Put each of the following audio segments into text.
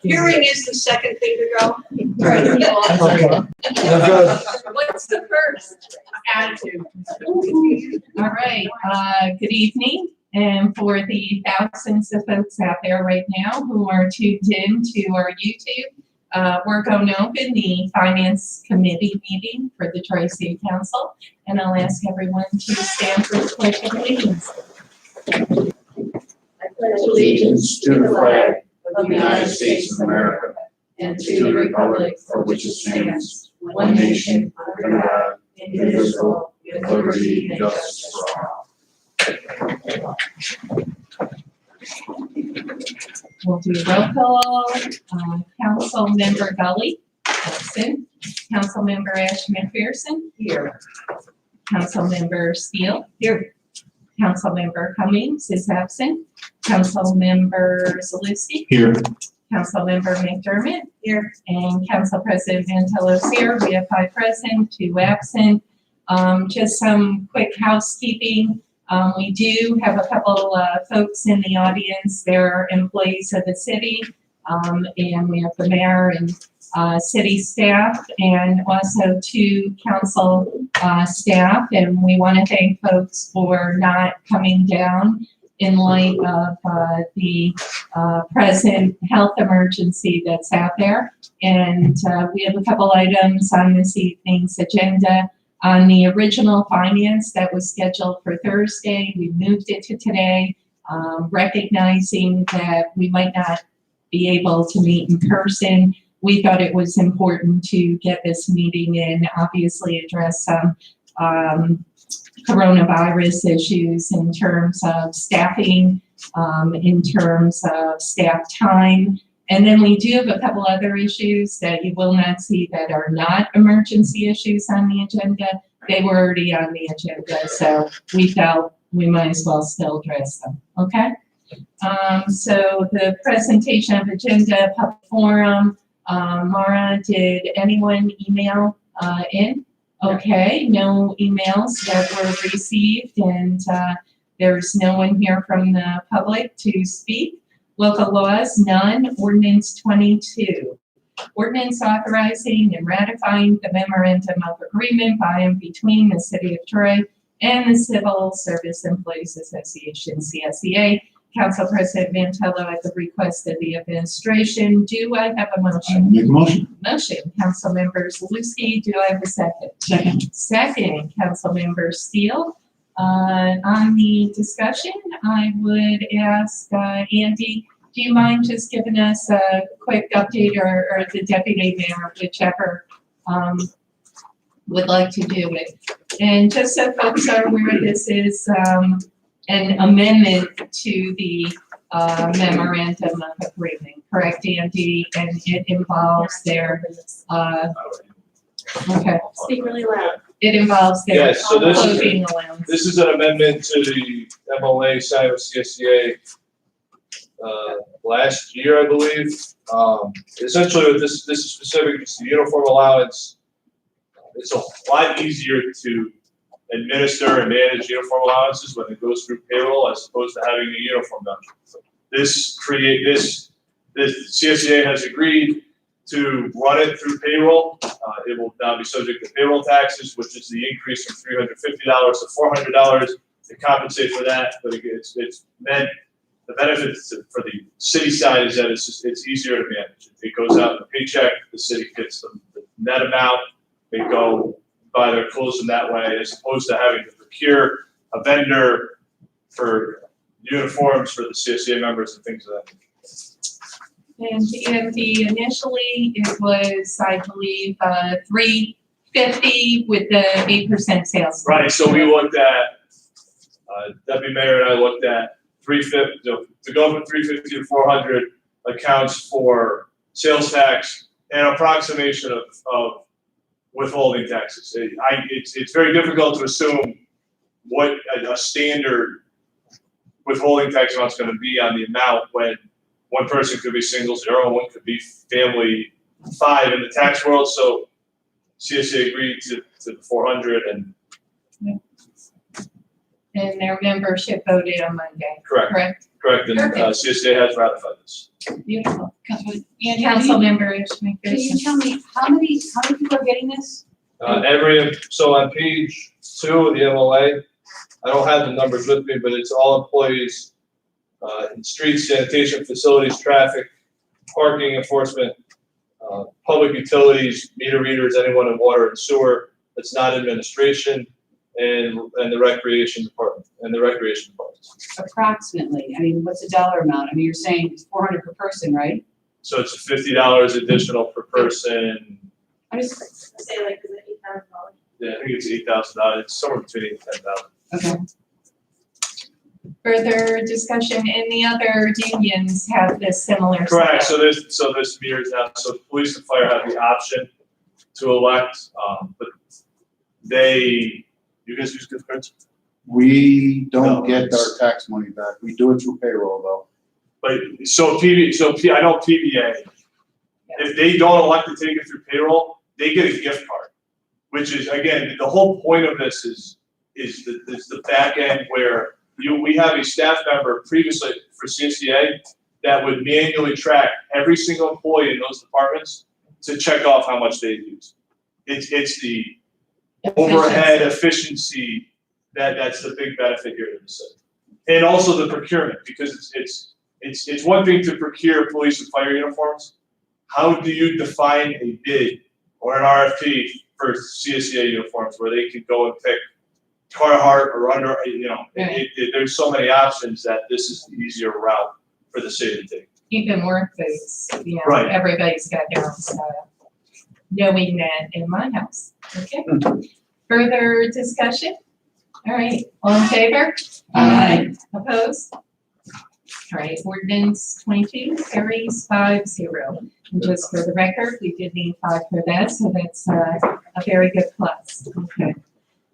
Hearing is the second thing to go. What's the first? Attitude. All right, good evening. And for the thousands of folks out there right now who are tuned in to our YouTube, we're going to open the Finance Committee meeting for the Tri-State Council. And I'll ask everyone to stand for the Pledge of Allegiance. I pledge allegiance to the flag of the United States of America and to the republic for which it stands, one nation, under God, indivisible, with liberty and justice for all. We'll do roll call. Council Member Gully, absent. Council Member Ash McPherson, here. Council Member Steele, here. Council Member Cummings is absent. Council Member Zaluski, Here. Council Member McDermott, here. And Council President Mantello's here. We have 5 present, 2 absent. Just some quick housekeeping. We do have a couple folks in the audience. They're employees of the city, and we have the mayor and city staff, and also 2 council staff. And we want to thank folks for not coming down in light of the present health emergency that's out there. And we have a couple items on this evening's agenda. On the original finance that was scheduled for Thursday, we moved it to today, recognizing that we might not be able to meet in person. We thought it was important to get this meeting in, obviously address some coronavirus issues in terms of staffing, in terms of staff time. And then we do have a couple other issues that you will not see that are not emergency issues on the agenda. They were already on the agenda, so we felt we might as well still address them, okay? So the presentation of agenda, public forum, Mara, did anyone email in? Okay, no emails that were received, and there's no one here from the public to speak. Local laws, none. Ordinance 22. Ordinance authorizing and ratifying the memorandum of agreement by and between the City of Troy and the Civil Service Employees Association, CSEA. Council President Mantello at the request of the administration. Do I have a motion? Make a motion. Motion. Council Member Zaluski. Do I have a second? Second. Second. Council Member Steele. On the discussion, I would ask Andy, do you mind just giving us a quick update, or the deputy mayor, whichever would like to do it? And just so folks are aware, this is an amendment to the memorandum of agreement, correct, Andy? And it involves their, okay. Speak really loud. It involves their Yes, so this is- clothing allowance. This is an amendment to the MLA signed with CSEA last year, I believe. Essentially, what this is specific to the uniform allowance. It's a lot easier to administer and manage uniform allowances when it goes through payroll as opposed to having a uniform number. This CSEA has agreed to run it through payroll. It will now be subject to payroll taxes, which is the increase from $350 to $400 to compensate for that. But it's meant, the benefit for the city side is that it's easier to manage. It goes out in the paycheck, the city gets the net amount, they go buy their clothes in that way, as opposed to having to procure a vendor for uniforms for the CSEA members and things of that nature. And initially, it was, I believe, $350 with the 8% sales. Right, so we looked at, Deputy Mayor and I looked at 350, to go from 350 to 400 accounts for sales tax and approximation of withholding taxes. It's very difficult to assume what a standard withholding tax amount is going to be on the amount when one person could be single 0, one could be family 5 in the tax world. So CSA agreed to the 400, and And their membership voted on Monday, Correct, correct? correct, and Perfect. CSA has ratified this. Beautiful. Councilman, Councilmember can you Schmidt-Gerson. tell me, how many people are getting this? So on page 2 of the MOA, I don't have the numbers with me, but it's all employees in streets, sanitation facilities, traffic, parking enforcement, public utilities, meter readers, anyone in water and sewer that's not administration, and the recreation department, Approximately, I mean, what's the dollar amount? I mean, you're saying it's 400 per person, right? So it's $50 additional per person. I just, Say like, is it $8,000? Yeah, I think it's $8,000. It's somewhere between 8 and 10,000. okay. Further discussion, and the other unions have this similar. Correct, setup. so this mirrors now, so police and fire have the option to elect, but you guys use gift cards? We don't No. get our tax money back. We do it through payroll though. But, I know PVA, if they don't elect to take it through payroll, they get a gift card. Which is, again, the whole point of this is the back end where we have a staff member previously for CSEA that would manually track every single employee in those departments to check off how much they've used. It's the overhead efficiency that's the big benefit here to the city. And also the procurement, because it's one thing to procure police and fire uniforms. How do you define a bid or an RFP for CSEA uniforms where they can go and pick Carhartt or Under, Right. there's so many options that this is the easier route for the city to take. Even work boots, Right. everybody's got their own style. Knowing that in my house, okay? Further discussion? All right, all in favor? Aye. Opposed? All right, ordinance 22 carries 5-0. And just for the record, we did need 5 for that, so that's a very good plus. Okay.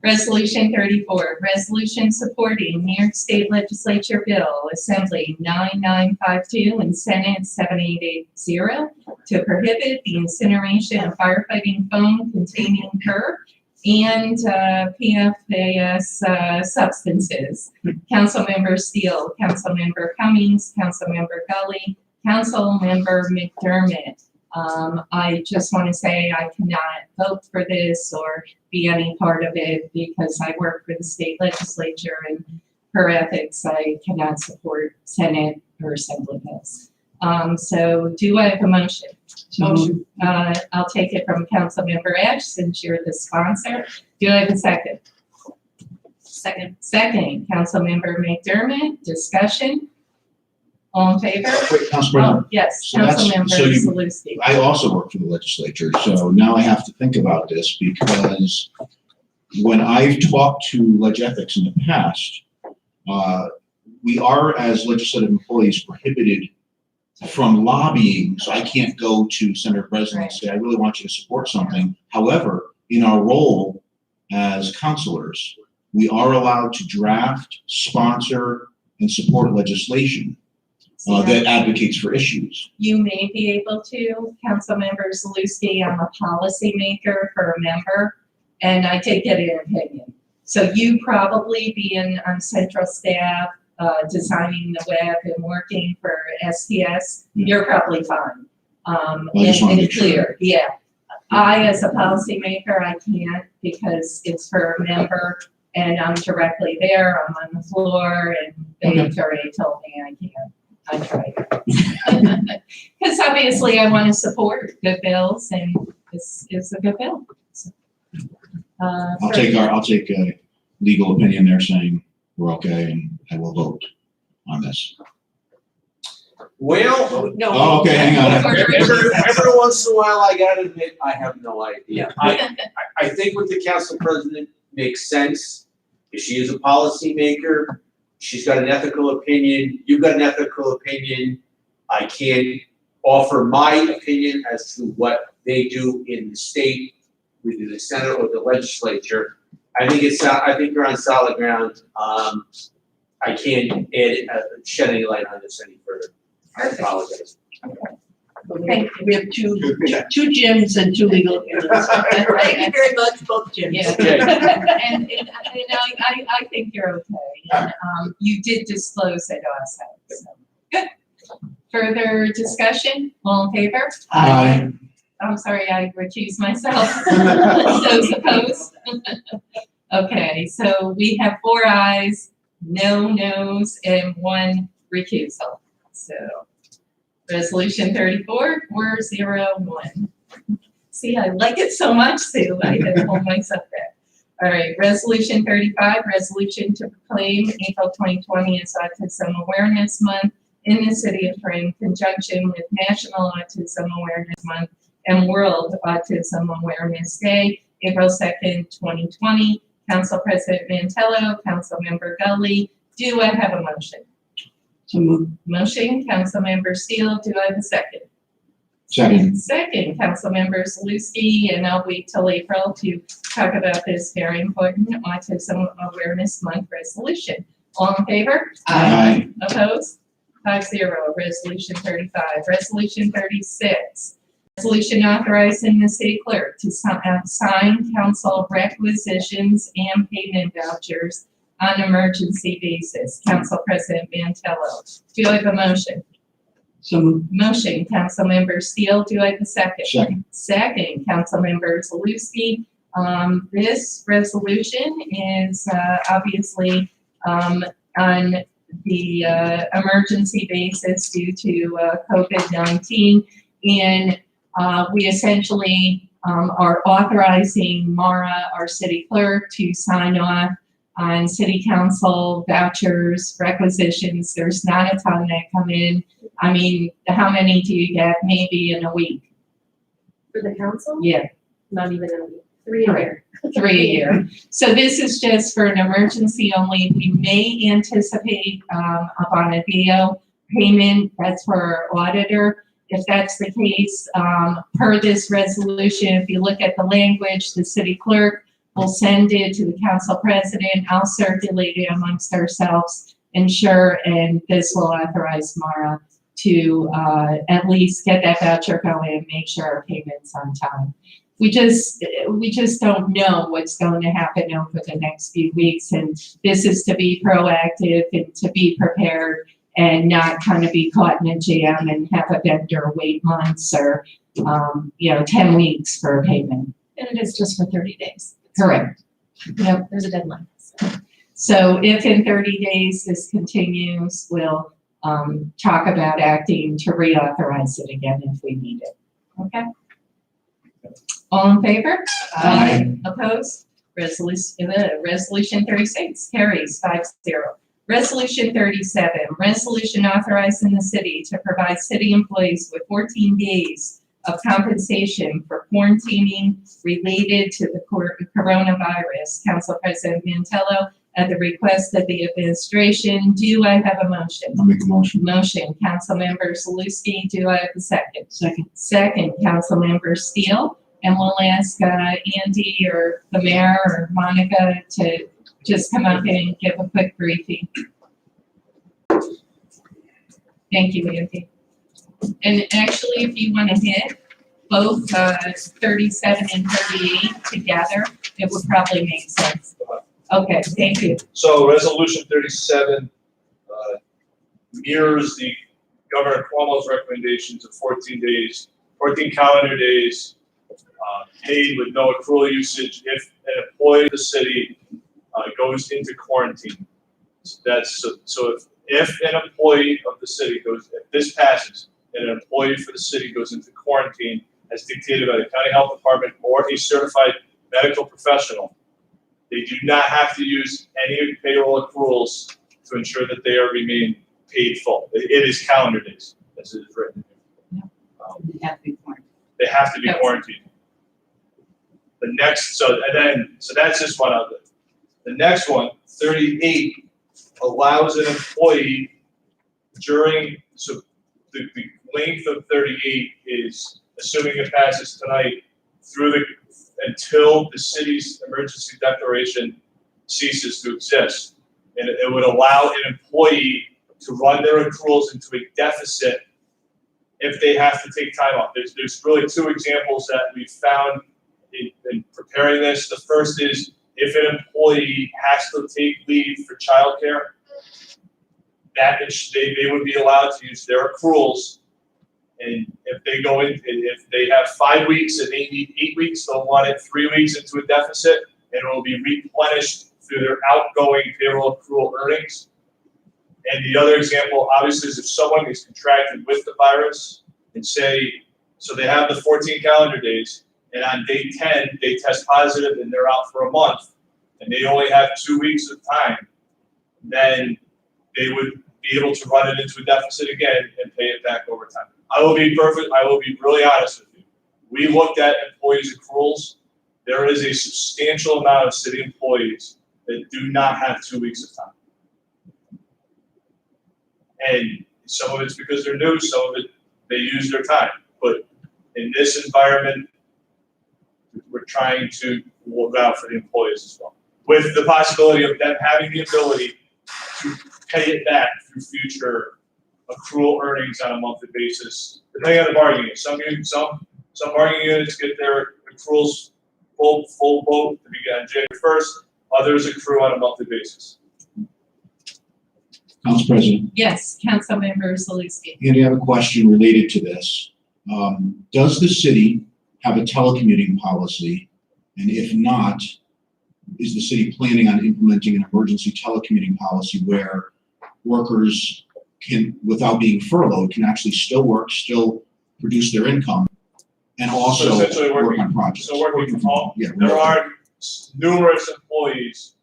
Resolution 34, resolution supporting New York State Legislature Bill Assembly 9952 and Senate 7880 to prohibit the incineration of firefighting foam containing PERC and PFAS substances. Councilmember Steele, Councilmember Cummings, Councilmember Gully, Councilmember McDermott. I just want to say I cannot vote for this or be any part of it because I work for the state legislature and per ethics, I cannot support Senate or Assembly bills. So do I have a motion? Motion. I'll take it from Councilmember Ash since you're the sponsor. Do I have a second? Second. Second, Councilmember McDermott, discussion? All in favor? Wait, Council President, Oh, yes, So that's- so Councilmember you- Zaluski. I also work for the legislature, so now I have to think about this because when I've talked to Legethics in the past, we are, as legislative employees, prohibited from lobbying, so I can't go to Senator President and say, I really want you to support something. However, in our role as counselors, we are allowed to draft, sponsor, and support legislation that advocates for issues. You may be able to, Councilmember Zaluski, I'm a policymaker for a member, and I did get an opinion. So you probably being on central staff, designing the web and working for STS, you're probably fine. I just wanna And make sure. clear, yeah. I, as a policymaker, I can't because it's for a member and I'm directly there, I'm on the floor, and they've already told me I can't. I tried. Because obviously I want to support good bills and this is a good bill. So, I'll take a legal opinion there saying we're okay, and I will vote on this. Well, Oh, okay, hang on. every once in a while, I gotta admit, I have no idea. I think what the council president makes sense. If she is a policymaker, she's got an ethical opinion, you've got an ethical opinion. I can't offer my opinion as to what they do in the state, whether the Senate or the legislature. I think you're on solid ground. I can't shed any light on this any further. I apologize. Thank We have two gyms and two legal opinions. Thank you very much, both gyms. Yeah. Okay. And I think you're okay. And, you did disclose it also, so, good. Further discussion? All in favor? Aye. I'm sorry, I recused myself. Those opposed? Okay, so we have 4 ayes, no noes, and 1 recusal. So, resolution 34, 401. See, I like it so much, Sue, I had to hold myself back. All right, resolution 35, resolution to proclaim April 2020 as Autism Awareness Month in the city of Troy in conjunction with National Autism Awareness Month and World Autism Awareness Day, April 2nd, 2020. Council President Mantello, Council Member Gully. Do I have a motion? So moved. Motion, Council Member Steele. Do I have a second? Second. Second, Council Member Zaluski, and I'll wait till April to talk about this very important Autism Awareness Month resolution. All in favor? Aye. Opposed? 5-0. Resolution 35. Resolution 36. Resolution authorizing the city clerk to sign council requisitions and payment vouchers on emergency basis. Council President Mantello. Do I have a motion? So moved. Motion, Councilmember Steele. Do I have a second? Second. Second, Councilmember Zaluski. This resolution is obviously on the emergency basis due to COVID-19. And we essentially are authorizing Mara, our city clerk, to sign off on city council vouchers, requisitions. There's not a ton that come in. I mean, how many do you get? Maybe in a week? For the council? Yeah, Not even a week. 3 a year. 3 a year. So this is just for an emergency only. We may anticipate upon a DO payment, that's for our auditor. If that's the case, per this resolution, if you look at the language, the city clerk will send it to the council president. I'll circulate it amongst ourselves, ensure, and this will authorize Mara to at least get that voucher going and make sure our payment's on time. We just don't know what's going to happen over the next few weeks, and this is to be proactive and to be prepared and not kind of be caught in a jam and have a vendor wait months or 10 weeks for a payment. And it is just for 30 days. Correct. Yep. There's a deadline. So if in 30 days this continues, we'll talk about acting to reauthorize it again if we need it. Okay? All in favor? Aye. Opposed? Resolution 36 carries 5-0. Resolution 37, resolution authorizing the city to provide city employees with 14 days of compensation for quarantining related to the coronavirus. Council President Mantello, at the request of the administration, do I have a motion? I'll make a motion. Motion, Councilmember Zaluski, do I have a second? Second. Second, Councilmember Steele, and we'll ask Andy or the mayor or Monica to just come up and give a quick briefing. Thank you, Andy. And actually, if you want to hit both 37 and 38 together, it would probably make sense. Okay, thank you. So resolution 37 mirrors the Governor Cuomo's recommendations of 14 days, 14 calendar days, paid with no accrual usage if an employee of the city goes into quarantine. So if an employee of the city if this passes, and an employee for the city goes into quarantine as dictated by the county health department or a certified medical professional, they do not have to use any payroll accruals to ensure that they remain paid full. It is calendar days, as it is written. You have to be warned. They have to be Yes. quarantined. So that's this one out there. The next one, 38, allows an employee so the length of 38 is, assuming it passes tonight, until the city's emergency declaration ceases to exist. And it would allow an employee to run their accruals into a deficit if they have to take time off. There's really two examples that we found in preparing this. The first is if an employee has to take leave for childcare, they would be allowed to use their accruals. And if they go in, if they have 5 weeks and they need 8 weeks, they'll want it 3 weeks into a deficit, and it will be replenished through their outgoing payroll accrual earnings. And the other example, obviously, is if someone is contracted with the virus and so they have the 14 calendar days, and on day 10, they test positive and they're out for a month, and they only have 2 weeks of time, then they would be able to run it into a deficit again and pay it back over time. I will be really honest with you. We looked at employees' accruals. There is a substantial amount of city employees that do not have 2 weeks of time. And some of it's because they're new, some of it, they use their time. But in this environment, we're trying to look out for the employees as well, with the possibility of them having the ability to pay it back through future accrual earnings on a monthly basis, depending on the bargaining unit. Some bargaining units get their accruals full boat to begin on January 1st, others accrue on a monthly basis. Council President, Yes, Councilmember Zaluski. Andy, I have a question related to this. Does the city have a telecommuting policy? And if not, is the city planning on implementing an emergency telecommuting policy where workers can, without being furloughed, can actually still work, still produce their income, and also So essentially work on projects? So working from home. Yeah. There are numerous employees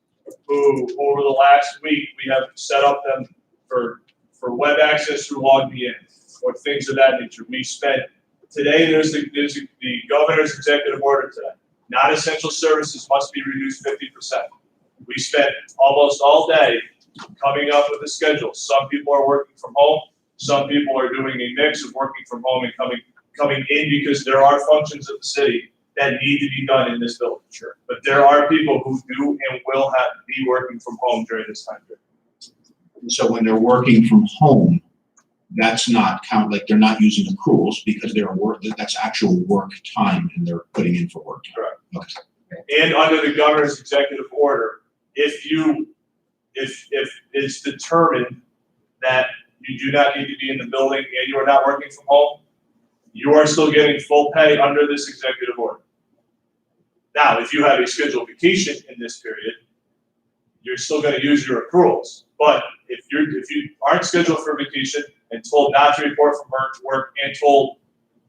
who, over the last week, we have set up them for web access through LogMeIn or things of that nature. We spent, today there's the governor's executive order today. Non-essential services must be reduced 50%. We spent almost all day coming up with a schedule. Some people are working from home. Some people are doing a mix of working from home and coming in because there are functions of the city that need to be done in this building. Sure. But there are people who do and will have to be working from home during this time period. So when they're working from home, that's not like they're not using accruals because that's actual work time and they're putting in for work time. Correct. Okay. And under the governor's executive order, if it's determined that you do not need to be in the building and you are not working from home, you are still getting full pay under this executive order. Now, if you have a scheduled vacation in this period, you're still going to use your accruals. But if you aren't scheduled for vacation and told not to report from work and told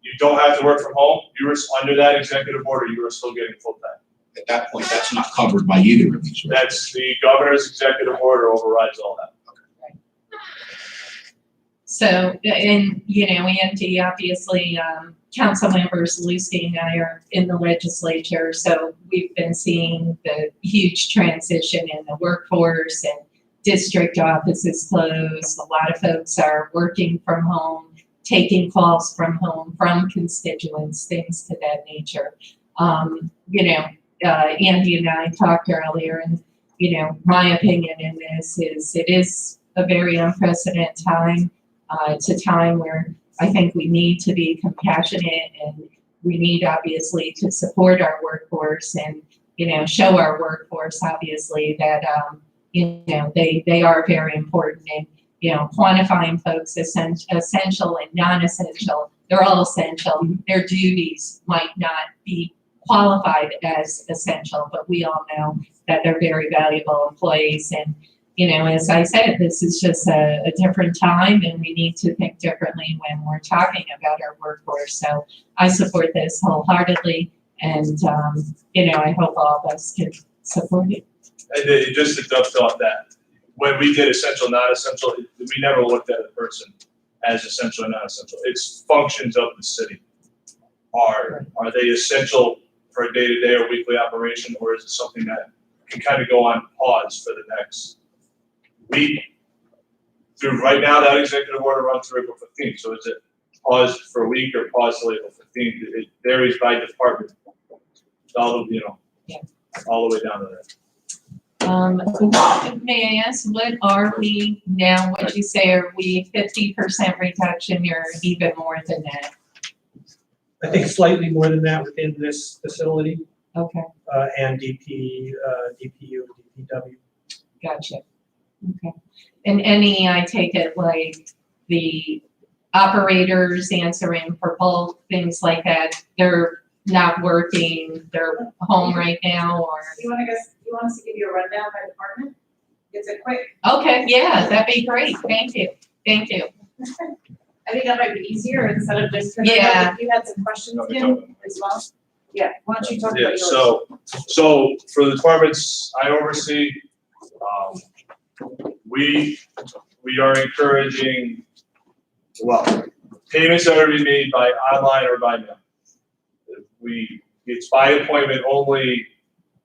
you don't have to work from home, you are under that executive order, you are still getting full pay. At that point, that's not covered by either of these. Right? That's the governor's executive order overrides all that. So, and, Andy, obviously, council members Zaluski and I are in the legislature, so we've been seeing the huge transition in the workforce and district offices closed. A lot of folks are working from home, taking calls from home, from constituents, things to that nature. Andy and I talked earlier, and, my opinion in this is it is a very unprecedented time. It's a time where I think we need to be compassionate and we need obviously to support our workforce and, show our workforce obviously that, they are very important and, quantifying folks essential and non-essential. They're all essential. Their duties might not be qualified as essential, but we all know that they're very valuable employees. And, as I said, this is just a different time and we need to think differently when we're talking about our workforce. So I support this wholeheartedly and, I hope all of us can support it. And just to dovetail off that, when we did essential, not essential, we never looked at a person as essential or not essential. It's functions of the city. Are they essential for a day-to-day or weekly operation, or is it something that can kind of go on pause for the next week? Through right now, that executive order runs through April 15th. So is it paused for a week or paused till April 15th? It varies by department. All the way down to that. May I ask, what are we now, would you say, are we 50% reduction or even more than that? I think slightly more than that within this facility, Okay, and DPU, DPW. gotcha. Okay. And any, I take it like the operators answering for bulk, things like that, they're not working, they're home right now, or? You want us to give you a rundown by department? It's a quick, Okay, yeah, that'd be great, thank you, thank you. I think that might be easier instead of just, 'cause I know Yeah. that you had some questions, Okay, Jim, as well. Yeah, why don't you talk about Yeah, yours? so for the departments I oversee, we are encouraging, well, payments that are to be made by online or by mail. It's by appointment only.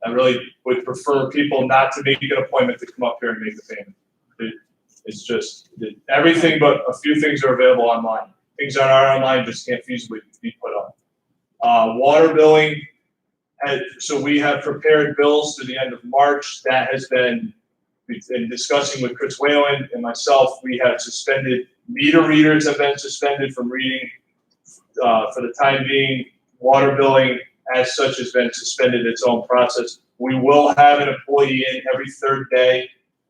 I really would prefer people not to make an appointment to come up here and make the payment. It's just, everything but a few things are available online. Things that are online just can't feasibly be put up. Water billing, so we have prepared bills to the end of March. That has been, in discussing with Chris Whalen and myself, we have suspended, meter readers have been suspended from reading for the time being. Water billing as such has been suspended its own process. We will have an employee in every third day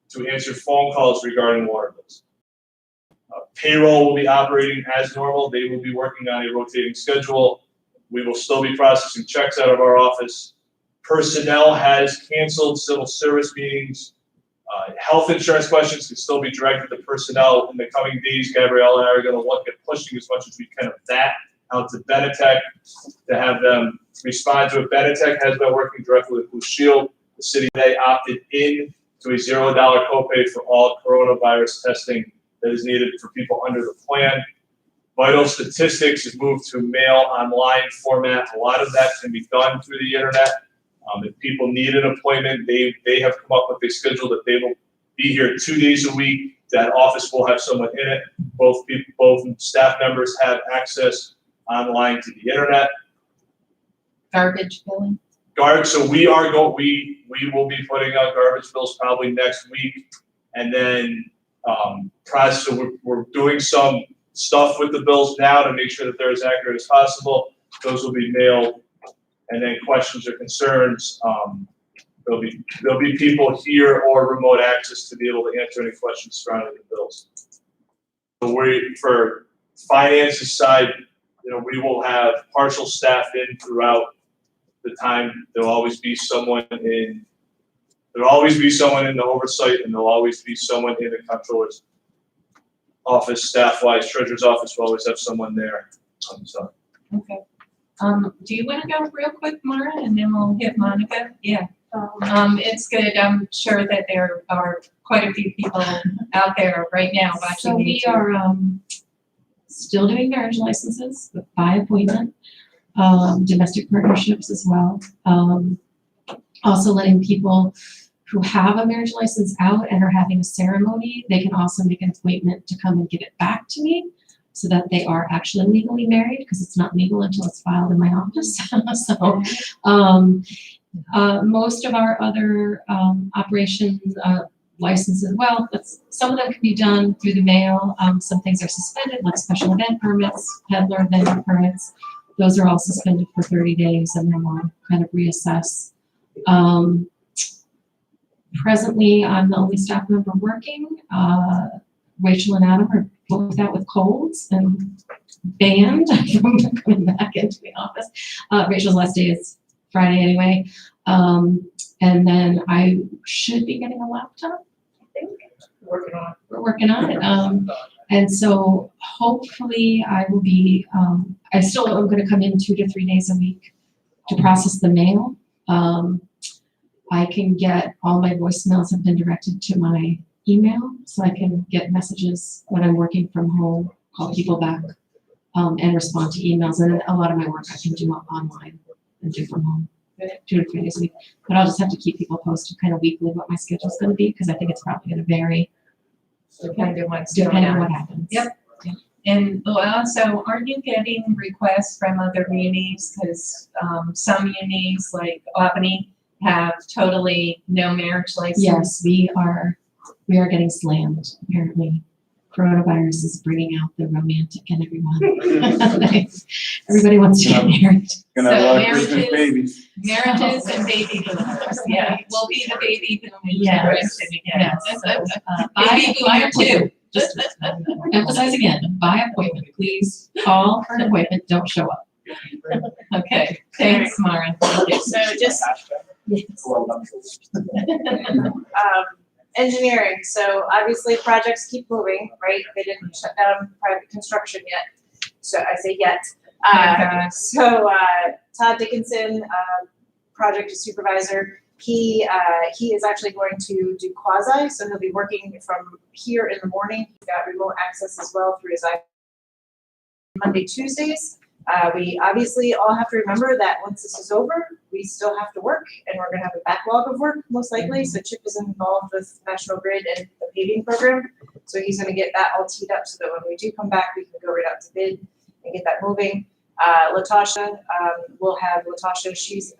to answer phone calls regarding water bills. Payroll will be operating as normal. They will be working on a rotating schedule. We will still be processing checks out of our office. Personnel has canceled civil service meetings. Health insurance questions can still be directed to personnel in the coming days. Gabrielle and I are going to look at pushing as much as we can of that out to Benetech to have them respond to it. Benetech has been working directly with Blue Shield. The city, they opted in to a $0 copay for all coronavirus testing that is needed for people under the plan. Vital Statistics has moved to mail online format. A lot of that can be done through the internet. If people need an appointment, they have come up with a schedule that they will be here 2 days a week. That office will have someone in it. Both staff members have access online to the internet. Garbage billing? So we will be putting out garbage bills probably next week, and then so we're doing some stuff with the bills now to make sure that they're as accurate as possible. Those will be mailed, and then questions or concerns. There'll be people here or remote access to be able to answer any questions surrounding the bills. So for finances side, we will have partial staff in throughout the time. There'll always be someone in the oversight, and there'll always be someone in the comptroller's office, staff-wise. Treasurer's office will always have someone there. Okay. Do you want to go real quick, Mara, and then we'll hit Monica? Yeah. It's good. I'm sure that there are quite a few people out there right now watching. So we are still doing marriage licenses by appointment, domestic partnerships as well. Also letting people who have a marriage license out and are having a ceremony, they can also make an appointment to come and give it back to me so that they are actually legally married, because it's not legal until it's filed in my office. So most of our other operations, licenses, well, some of them can be done through the mail. Some things are suspended, like special event permits, peddler vendor permits. Those are all suspended for 30 days, and then we'll kind of reassess. Presently, I'm the only staff member working. Rachel and Adam are both out with colds and banned from coming back into the office. Rachel's last day is Friday anyway. And then I should be getting a laptop, I think. Working on it. We're working on it. And so hopefully I will be, I still am going to come in 2 to 3 days a week to process the mail. I can get, all my voicemails have been directed to my email, so I can get messages when I'm working from home, call people back, and respond to emails. And a lot of my work I can do online and do from home 2 to 3 days a week. But I'll just have to keep people posted kind of weekly what my schedule's going to be, because I think it's probably going to vary Depending on what's going depending on on. what happens. Yep. And also, aren't you getting requests from other munis? Because some munis like Albany have totally no marriage license? Yes, we are getting slammed, apparently. Coronavirus is bringing out the romantic in everyone. Everybody wants to get married. Gonna have a lot of So Christmas marriages- babies. Marriages and baby boomers, yeah, we'll be the baby boomers. Yes, Yes. So, Baby boomer too. Just emphasize again, by appointment, please call for an appointment, don't show up. Okay, thanks, Mara. So just, engineering, so obviously projects keep moving, right? They didn't shut down private construction yet, so I say yet. Todd Dickinson, project supervisor, he is actually going to do quasi, so he'll be working from here in the morning. He's got remote access as well through his Monday, Tuesdays. We obviously all have to remember that once this is over, we still have to work, and we're gonna have a backlog of work, most likely. So Chip is involved with National Grid and the paving program. So he's gonna get that all teed up so that when we do come back, we can go right out to bid and get that moving. Latasha, Latasha, she's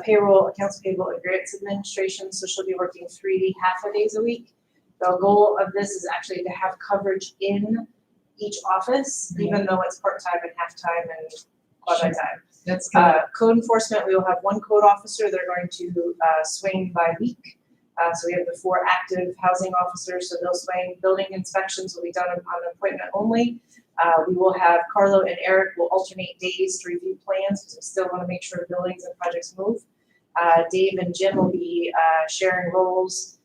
payroll, accounts payable and grants administration, so she'll be working 3 half-a-days a week. The goal of this is actually to have coverage in each office, even though it's part-time and half-time and quasi-time. That's good. Code enforcement, we will have 1 code officer. They're going to swing by week. So we have the 4 active housing officers, so they'll swing. Building inspections will be done on appointment only. We will have Carlo and Eric will alternate days to review plans because we still want to make sure buildings and projects move. Dave and Jim will be sharing roles,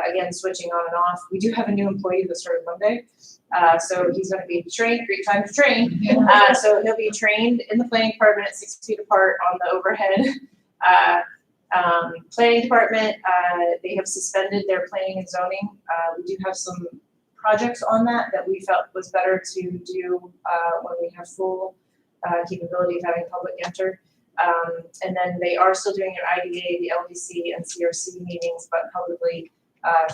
again, switching on and off. We do have a new employee that started Monday. So he's going to be trained, great time to train. So he'll be trained in the planning department at 6 feet apart on the overhead. Planning department, they have suspended their planning and zoning. We do have some projects on that we felt was better to do when we have full capability of having public enter. And then they are still doing their IDA, the LDC, and CRC meetings, but publicly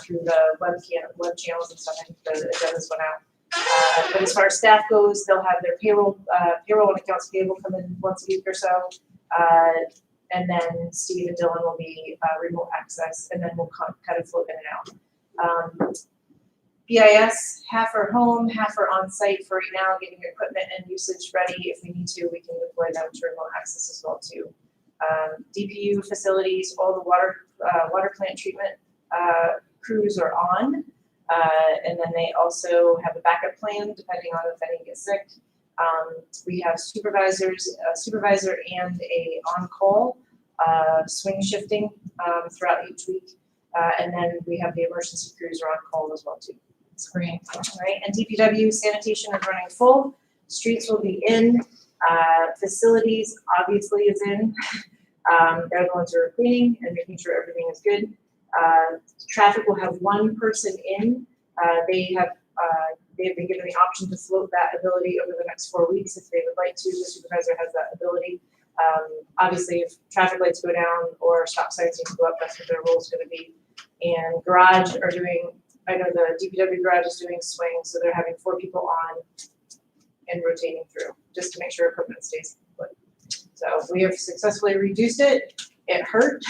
through the web channels and stuff. I think the agendas went out. But as far as staff goes, they'll have their payroll and accounts payable come in once a week or so. And then Steve and Dylan will be remote access, and then we'll kind of float in and out. BIS, half are home, half are on site for right now, getting equipment and usage ready. If we need to, we can deploy them to remote access as well too. DPU facilities, all the water plant treatment crews are on. And then they also have a backup plan depending on if any get sick. We have a supervisor and a on-call swing shifting throughout each week. And then we have the emergency crews are on call as well too. That's great. All right, and DPW sanitation is running full. Streets will be in. Facilities obviously is in. They're the ones who are cleaning and making sure everything is good. Traffic will have 1 person in. They have been given the option to float that ability over the next 4 weeks if they would like to. The supervisor has that ability. Obviously, if traffic lights go down or stop signs need to go up, that's what their role is going to be. And garage are doing, I know the DPW garage is doing swing, so they're having 4 people on and rotating through just to make sure equipment stays put. So we have successfully reduced it. It hurt.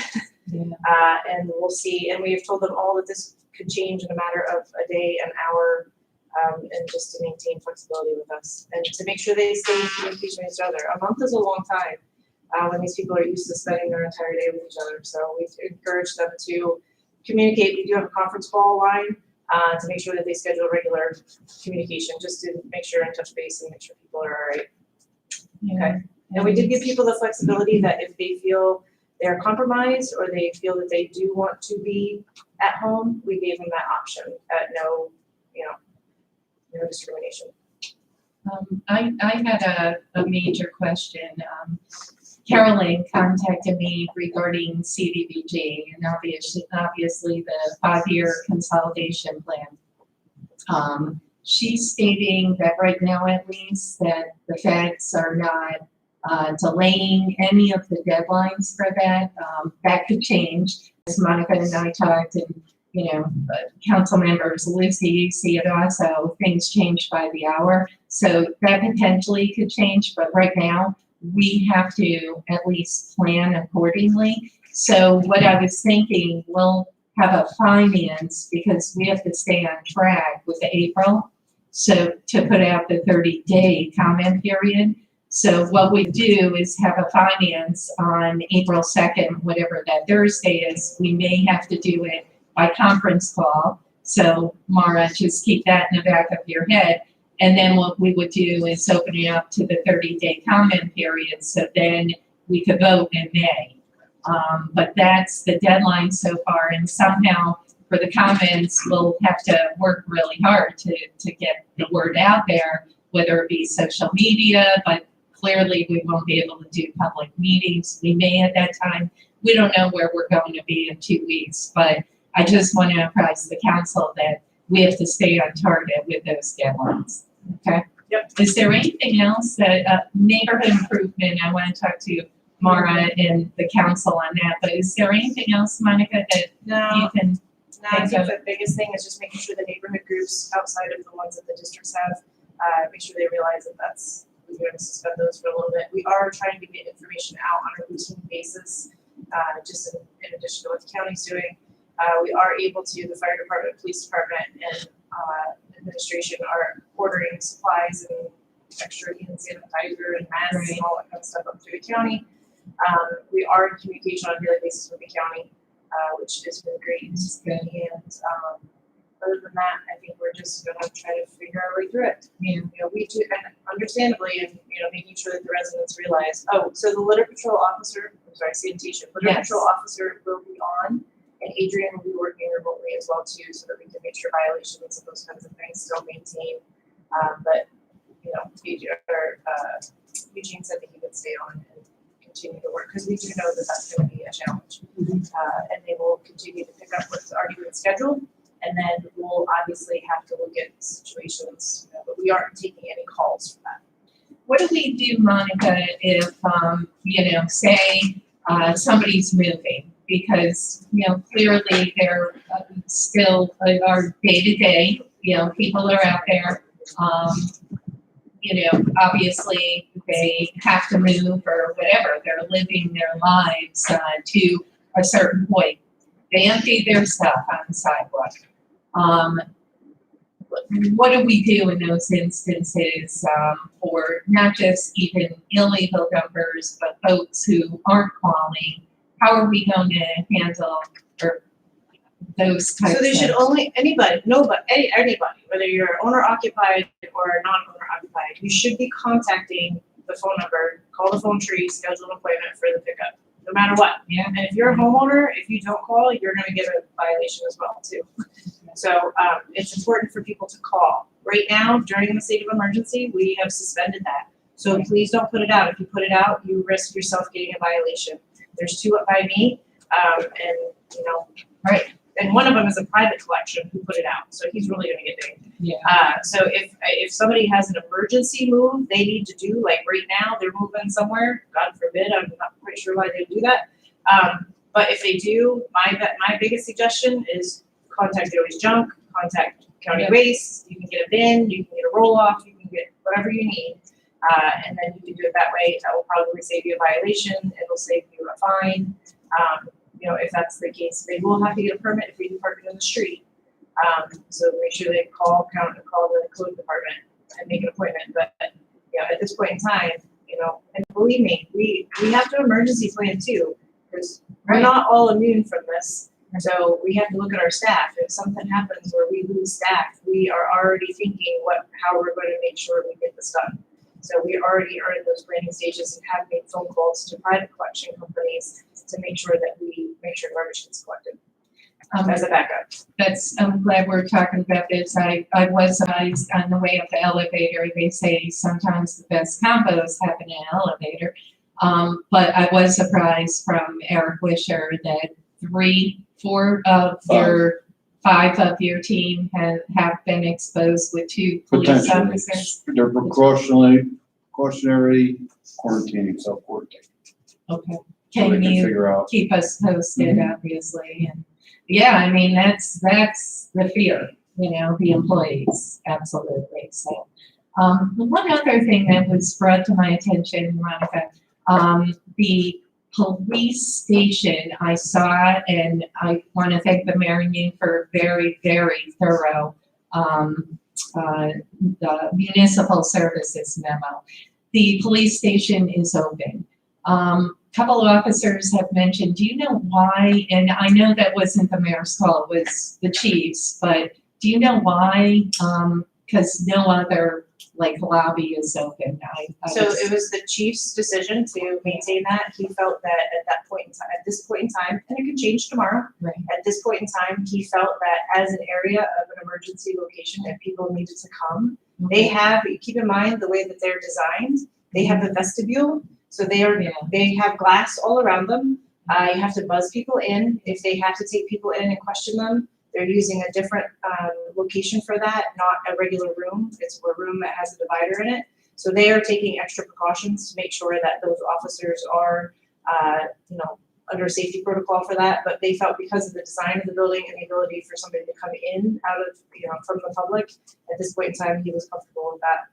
And we'll see. And we have told them all that this could change in a matter of a day, an hour, and just to maintain flexibility with us and to make sure they stay in communication with each other. A month is a long time when these people are used to spending their entire day with each other. So we've encouraged them to communicate. We do have a conference call line to make sure that they schedule regular communication, just to make sure and touch base and make sure people are all right. Okay. And we did give people the flexibility that if they feel they're compromised or they feel that they do want to be at home, we gave them that option at no discrimination. I had a major question. Caroline contacted me regarding CDBG and obviously the 5-year consolidation plan. She's stating that right now at least that the feds are not delaying any of the deadlines for that. That could change. As Monica and I talked, and council members, Lucy, see it also, things change by the hour. So that potentially could change, but right now we have to at least plan accordingly. So what I was thinking, we'll have a finance, because we have to stay on track with the April. So to put out the 30-day comment period. So what we do is have a finance on April 2nd, whatever that Thursday is. We may have to do it by conference call. So Mara, just keep that in the back of your head. And then what we would do is open it up to the 30-day comment period. So then we could vote in May. But that's the deadline so far. And somehow for the comments, we'll have to work really hard to get the word out there, whether it be social media, but clearly we won't be able to do public meetings. We may at that time. We don't know where we're going to be in 2 weeks, but I just want to apprise the council that we have to stay on target with those deadlines. Okay? Yep. Is there anything else that, neighborhood improvement, I want to talk to Mara and the council on that, but is there anything else, Monica, that you can? No, I think the biggest thing is just making sure the neighborhood groups outside of the ones that the districts have, make sure they realize that we're going to suspend those for a little bit. We are trying to get information out on a routine basis, just in addition to what the county's doing. We are able to, the fire department, police department, and administration are ordering supplies and extra hand sanitizer and masks and all that kind of stuff up through the county. We are in communication on a daily basis with the county, which has been great. And other than that, I think we're just gonna try to figure our way through it. And, you know, we do, and understandably, and, you know, making sure that the residents realize, so the litter patrol officer, sanitation, litter Yes. patrol officer will be on, and Adrian will be working remotely as well too, so that we can make sure violations and those kinds of things still maintain. But, you know, Eugene said that he would stay on and continue to work, because we do know that that's gonna be a challenge. And they will continue to pick up what's already been scheduled, and then we'll obviously have to look at situations, you know, but we aren't taking any calls for that. What do we do, Monica, if, you know, say, somebody's moving? Because, you know, clearly they're still our day-to-day, you know, people are out there. You know, obviously they have to move or whatever. They're living their lives to a certain point. They empty their stuff on the sidewalk. What do we do in those instances for not just even illegal dumpers, but folks who aren't calling? How are we going to handle or those types of? So they should only, anybody, whether you're owner occupied or non-owner occupied, you should be contacting the phone number, call the phone tree, schedule an appointment for the pickup, no matter what. Yeah. And if you're a homeowner, if you don't call, you're gonna get a violation as well too. So, it's important for people to call. Right now, during the state of emergency, we have suspended that. So please don't put it out. If you put it out, you risk yourself getting a violation. There's two up by me, and, you know, Right. and one of them is a private collection who put it out, so he's really gonna get dinged. Yeah. So if somebody has an emergency move they need to do, like right now, they're moving somewhere, God forbid, I'm not quite sure why they do that. But if they do, my biggest suggestion is contact Joey's Junk, contact County Waste, you can get a bin, you can get a roll-off, you can get whatever you need. And then you can do it that way. That will probably save you a violation. It'll save you a fine. You know, if that's the case, they will have to get a permit if you park it in the street. So make sure they call the code department and make an appointment. But, you know, at this point in time, you know, and believe me, we have to emergency plan too, because we're not all immune from this. So we have to look at our staff. If something happens where we lose staff, we are already thinking how we're going to make sure we get this done. So we already are in those planning stages and have made phone calls to private collection companies to make sure that we make sure garbage gets collected as a backup. I'm glad we're talking about this. I was on the way up the elevator. They say sometimes the best combos happen in an elevator. But I was surprised from Eric Wisher that 5 of your team have been exposed with 2 police officers. They're precautionary quarantining, self-quarantining. Okay. So they Can you figure out. keep us posted, obviously? And yeah, I mean, that's the fear, you know, the employees, absolutely. So, one other thing that was brought to my attention, Monica, the police station, I saw, and I want to thank the Mayor and you for very, very thorough, the municipal services memo. The police station is open. Couple of officers have mentioned, do you know why, and I know that wasn't the mayor's call, it was the chief's, but do you know why? Because no other like lobby is open. So it was the chief's decision to maintain that. He felt that at this point in time, and it could change tomorrow. Right. At this point in time, he felt that as an area of an emergency location, if people needed to come, they have, keep in mind the way that they're designed, they have a vestibule. So they have glass all around them. You have to buzz people in. If they have to take people in and question them, they're using a different location for that, not a regular room. It's a room that has a divider in it. So they are taking extra precautions to make sure that those officers are, under safety protocol for that. But they felt because of the design of the building and the ability for somebody to come in out of, from the public, at this point in time, he was comfortable with that.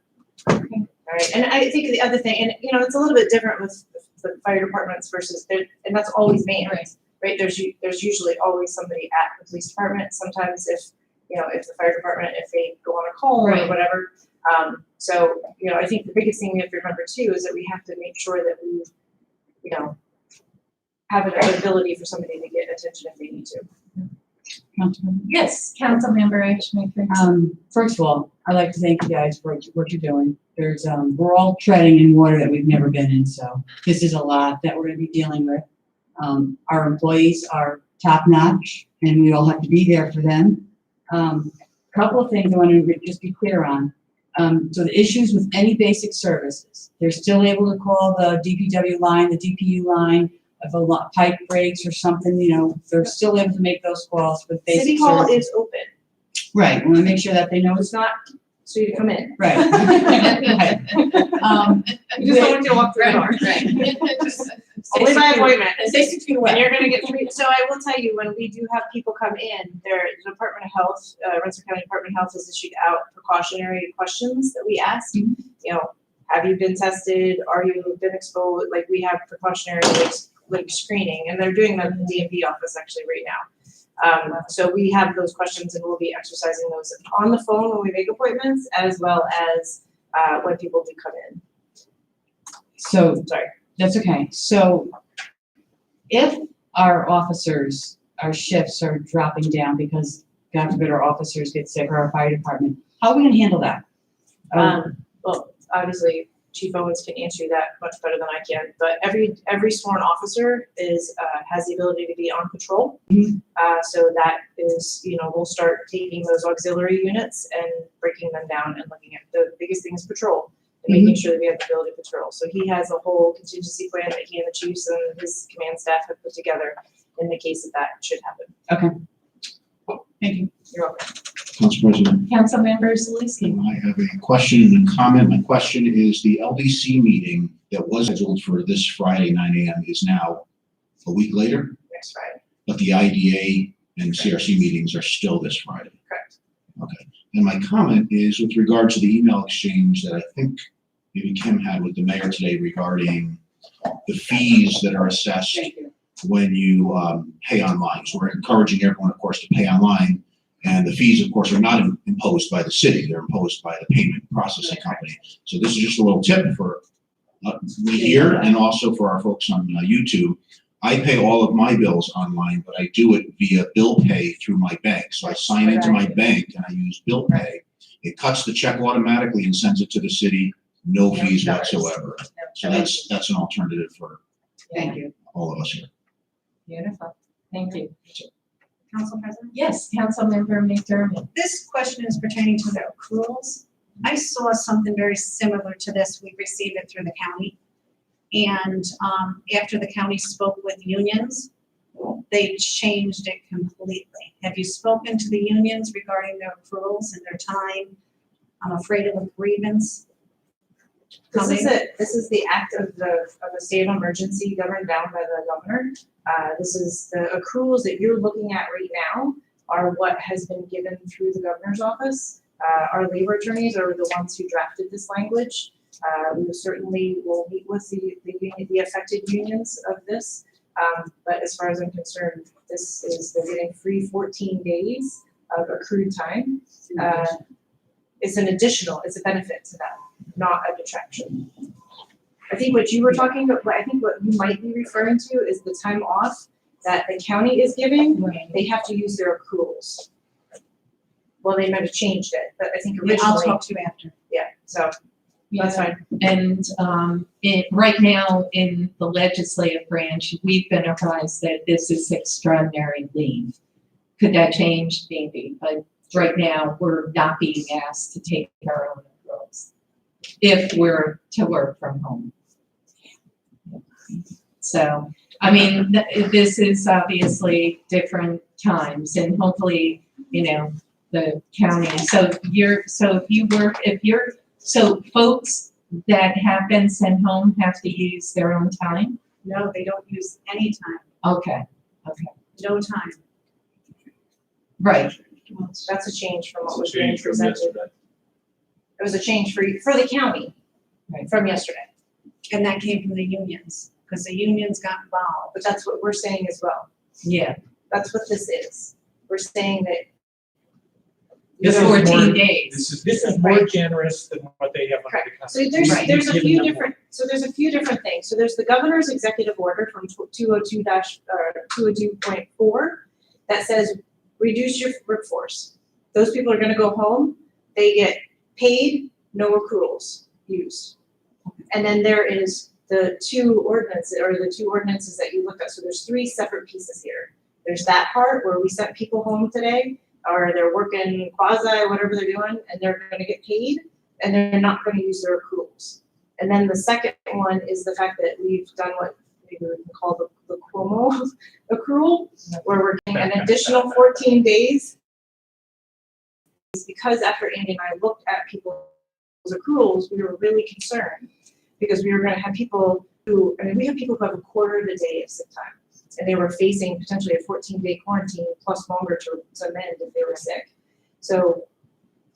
Okay. All right. And I think the other thing, and it's a little bit different with the fire departments versus, and that's always manned. Right, there's usually always somebody at the police department. Sometimes if the fire department, if they go on a call or whatever. So I think the biggest thing we have to remember too is that we have to make sure that we, have an ability for somebody to get attention if they need to. Yes, Councilmember Edgemaker. First of all, I'd like to thank you guys for what you're doing. We're all treading in water that we've never been in, so this is a lot that we're gonna be dealing with. Our employees are top notch and we all have to be there for them. Couple of things I want to just be clear on. So the issues with any basic services, they're still able to call the DPW line, the DPU line, if a pipe breaks or something, they're still able to make those calls with basic City Hall services. is open. Right, we want to make sure that they know It's not so you to come in. right. Right. You just don't want to walk through the door. Only by appointment. Stay 6 feet And away. you're gonna get so I will tell you, when we do have people come in, the Department of Health, Rensselaer County Department of Health has issued out precautionary questions that we ask. Have you been tested? Are you been exposed? Like, we have precautionary like screening, and they're doing that in the DMV office actually right now. So we have those questions and we'll be exercising those on the phone when we make appointments, as well as when people do come in. So Sorry. that's okay. So if our shifts are dropping down because God forbid our officers get sick or our fire department, how are we gonna handle that? Well, obviously, Chief Owens can answer that much better than I can, but every sworn officer has the ability to be on patrol. So that is, we'll start taking those auxiliary units and breaking them down and looking at the biggest thing is patrol and making sure that we have the ability to patrol. So he has a whole contingency plan that he and the chiefs and his command staff have put together in the case that should happen. Okay. Thank you. You're welcome. Council President, Councilmember Zalinski. I have a question and a comment. My question is the LDC meeting that was scheduled for this Friday, 9 a.m. is now a week later, Next Friday. but the IDA and CRC meetings are still this Friday. Correct. Okay. And my comment is with regard to the email exchange that I think maybe Kim had with the mayor today regarding the fees that are assessed Thank you. when you pay online. So we're encouraging everyone, of course, to pay online. And the fees, of course, are not imposed by the city. They're imposed by the payment processing company. So this is just a little tip for me here and also for our folks on YouTube. I pay all of my bills online, but I do it via bill pay through my bank. So I sign into my bank and I use bill pay. It cuts the check automatically and sends it to the city, no fees whatsoever. So that's an alternative for Thank you. all of us here. Beautiful. Thank you. Council President? Yes, Councilmember McDermott. This question is pertaining to the accruals. I saw something very similar to this. We received it through the county. And after the county spoke with unions, they changed it completely. Have you spoken to the unions regarding their accruals and their time? I'm afraid of a grievance. This is the act of the state of emergency governed down by the governor. This is the accruals that you're looking at right now are what has been given through the governor's office. Our labor attorneys are the ones who drafted this language. We certainly will meet with the affected unions of this. But as far as I'm concerned, they're getting free 14 days of accrued time. It's a benefit to them, not a detraction. I think what you were talking about, I think what you might be referring to is the time off that the county is giving. They have to use their accruals. Well, they might have changed it, but I think Yeah, I'll originally, talk to you after. yeah, so that's fine. And right now in the legislative branch, we've been advised that this is extraordinary leave. Could that change? Maybe, but right now, we're not being asked to take our own accruals if we're to work from home. So, I mean, this is obviously different times, and hopefully, the county, so folks that have been sent home have to use their own time? No, they don't use any time, Okay, no time. right, That's a change from what was It's a being change from presented. yesterday. It was a change for the county Right. from yesterday, And that came from the unions, because the unions got involved. but that's what we're saying as well. yeah, That's what this is. We're saying that This the is 14 more- days. This is more generous than what they have under the Correct. So Constitution. Right. there's a Giving few them more. different things. So there's the governor's executive order from 202.4 that says reduce your workforce. Those people are gonna go home, they get paid, no accruals used. And then there is the two ordinances that you looked at. So there's three separate pieces here. There's that part where we sent people home today, or they're working quasi, whatever they're doing, and they're gonna get paid, and they're not gonna use their accruals. And then the second one is the fact that we've done what maybe we can call the Cuomo accrual, where we're getting an additional 14 days. Because after Andy and I looked at people's accruals, we were really concerned, because we were gonna have people we have people who have a quarter of a day of sick time. And they were facing potentially a 14-day quarantine plus longer to amend if they were sick. So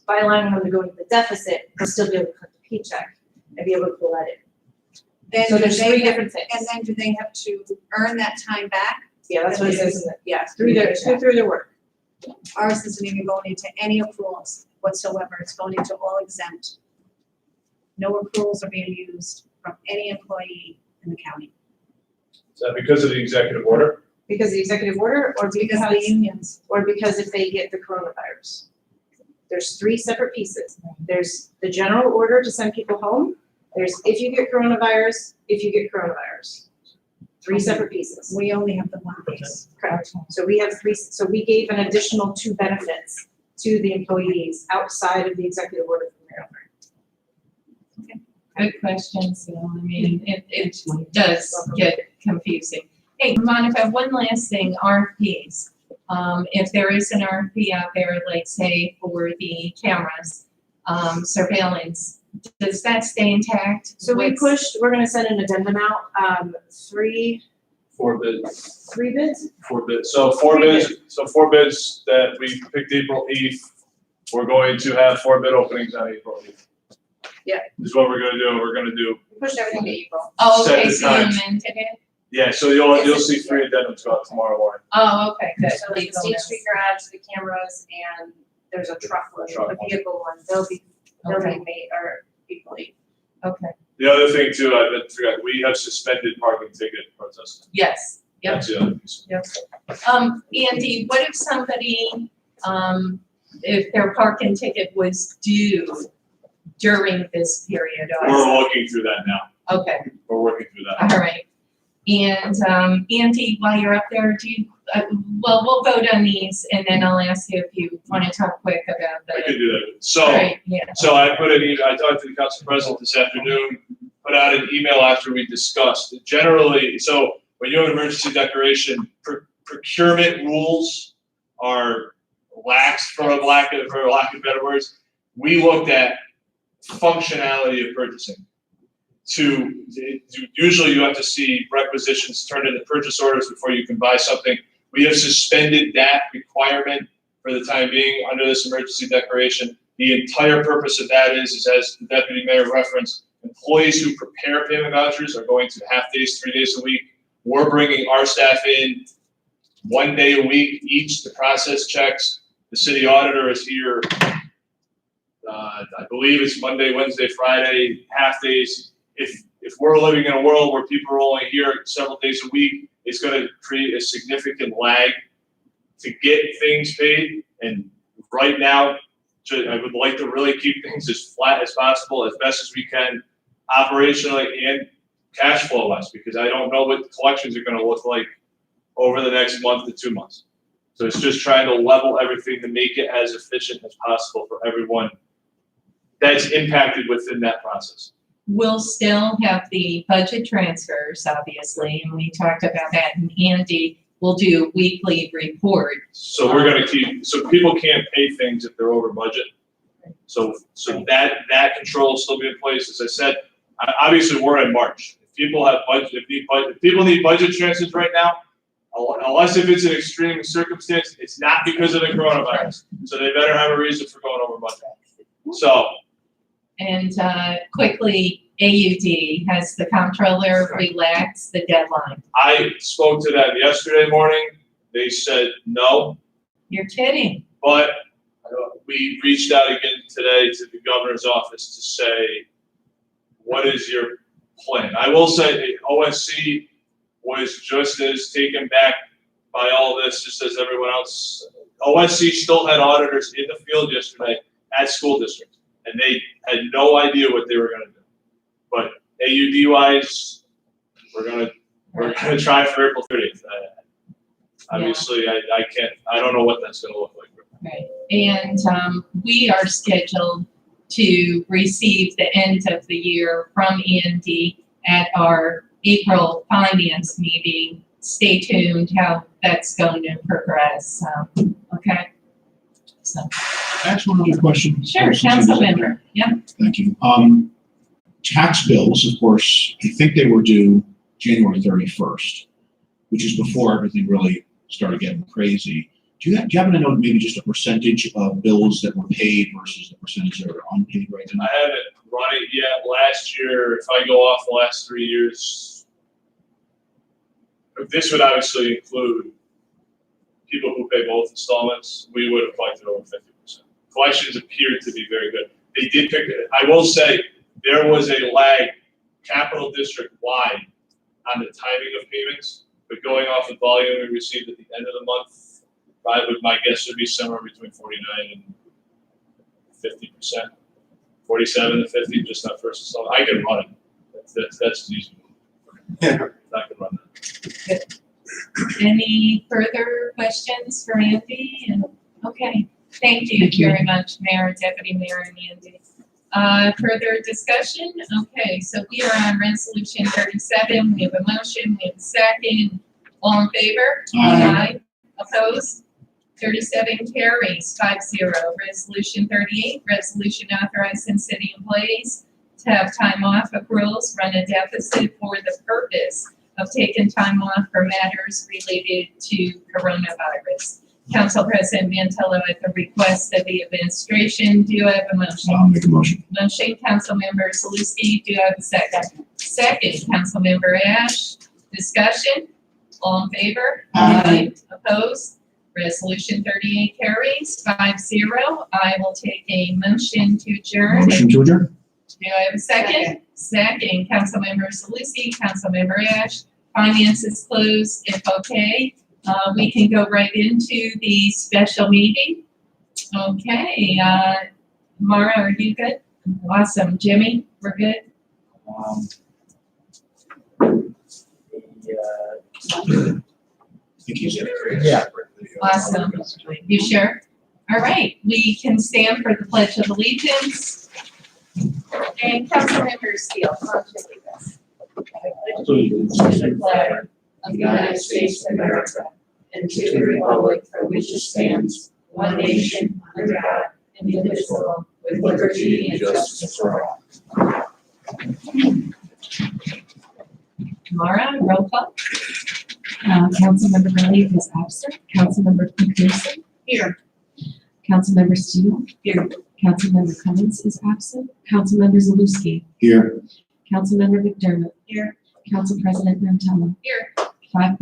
by allowing them to go into the deficit, they'll still be able to cut the paycheck and be able to pull that in. Then So do there's they three have- different things. And then do they have to earn that time back? Yeah, that's what it says in the, yeah, through their work. Ours isn't even going into any accruals whatsoever. It's going into all exempt. No accruals are being used from any employee in the county. Is that because of the executive order? Because of the executive order, or Because of the unions. or because if they get the coronavirus. There's three separate pieces. There's the general order to send people home. There's if you get coronavirus. Three separate pieces. We only have the one piece. Correct. So we have three, so we gave an additional two benefits to the employees outside of the executive order from the governor. Good question, Sue. I mean, it does get confusing. Hey, Monica, one last thing, RFPs. If there is an RFP out there, like say for the cameras, surveillance, does that stay intact? So What's- we're gonna send an addendum out, three bids? Four bids. So four bids that we picked April 8th. We're going to have 4 bid openings on April 8th. Yeah. This is what we're gonna do. We're gonna do, We pushed everything to April. Oh, set okay, the so you times. amended it? yeah, so you'll see 3 addendums go out tomorrow morning. Oh, okay, good. So like the State Street Garage, the cameras, and there's a truck one, Truck a one. vehicle one, they'll be Okay, made, or equally. okay, The other thing too, I forgot, we have suspended parking ticket protesting. yes, yep. That's the other piece. Andy, what if somebody, if their parking ticket was due during this period? We're looking through that now. Okay, We're working through that. all right. And, Andy, while you're up there, we'll vote on these and then I'll ask you if you want to talk quick about I the. could do that. So. All right, yeah. So I put an email, I talked to the council president this afternoon, put out an email after we discussed. Generally, so when you have an emergency declaration, procurement rules are lax, for lack of better words. We looked at functionality of purchasing. Usually you have to see requisitions turned into purchase orders before you can buy something. We have suspended that requirement for the time being under this emergency declaration. The entire purpose of that is as the deputy mayor referenced, employees who prepare payment vouchers are going to half days, 3 days a week. We're bringing our staff in 1 day a week each to process checks. The city auditor is here. I believe it's Monday, Wednesday, Friday, half days. If we're living in a world where people are only here several days a week, it's going to create a significant lag to get things paid. And right now, I would like to really keep things as flat as possible, as best as we can, operationally and cash flow wise, because I don't know what the collections are going to look like over the next month to 2 months. So it's just trying to level everything to make it as efficient as possible for everyone that's impacted within that process. We'll still have the budget transfers, obviously, and we talked about that, and Andy will do a weekly report. So we're gonna keep, so people can't pay things if they're over budget. So that control will still be in place. As I said, obviously, we're in March. If people have budget, if people need budget transfers right now, unless if it's an extreme circumstance, it's not because of the coronavirus. So they better have a reason for going over budget. So. And quickly, AUD, has the comptroller relaxed the deadline? I spoke to them yesterday morning. They said no, You're kidding. but we reached out again today to the governor's office to say, what is your plan? I will say OSC was just as taken back by all this, just as everyone else. OSC still had auditors in the field yesterday at school districts, and they had no idea what they were going to do. But AUD wise, we're gonna try for April 30th. Obviously, I don't know what that's going to look like. Right. And we are scheduled to receive the end of the year from Andy at our April finance meeting. Stay tuned how that's going to progress. Okay. So. Ask one other question. Sure, council member. Yeah. Thank you. Tax bills, of course, I think they were due January 31st, which is before everything really started getting crazy. Do you happen to know maybe just a percentage of bills that were paid versus the percentage that are unpaid right now? I haven't run it yet. Last year, if I go off the last 3 years, this would obviously include people who pay both installments. We would have collected over 50%. Collections appeared to be very good. They did pick it. I will say there was a lag, Capital District wide, on the timing of payments, but going off the volume we received at the end of the month, my guess would be somewhere between 49 and 50%, 47 to 50, just not first installment. I can run it. That's easy. I can run that. Any further questions for Andy? And okay, thank you very much, Mayor, Deputy Mayor, and Andy. Further discussion? Okay, so we are on resolution 37. We have a motion, we have a second. All in favor? Aye. Opposed? 37 carries 5-0. Resolution 38, resolution authorizing city employees to have time off accruals run a deficit for the purpose of taking time off for matters related to coronavirus. Council President Mantello, at the request of the administration, do you have a motion? I'll make a motion. Motion, Councilmember Salewski, do you have a second? Second, Councilmember Ash. Discussion? All in favor? Aye. Opposed? Resolution 38 carries 5-0. I will take a motion to adjourn. Motion to adjourn. Do I have a second? Second, Councilmember Salewski, Councilmember Ash. Finance is closed. If okay, we can go right into the special meeting. Okay, Mara, are you good? Awesome. Jimmy, we're good? I think he's in it. Yeah. Awesome. You sure? All right, we can stand for the Pledge of Allegiance. And Councilmember Steele, I'll take this. Allegiance To the flag of the United States of America and to the republic for which it stands, one nation, under God, indivisible, with liberty and justice for all. Mara, roll call. Councilmember Gurley is absent. Councilmember McPherson. Here. Councilmember Steele. Here. Councilmember Cummings is absent. Councilmember Zaluski. Here. Councilmember McDermott. Here. Council President Mentamo. Here. 5 present,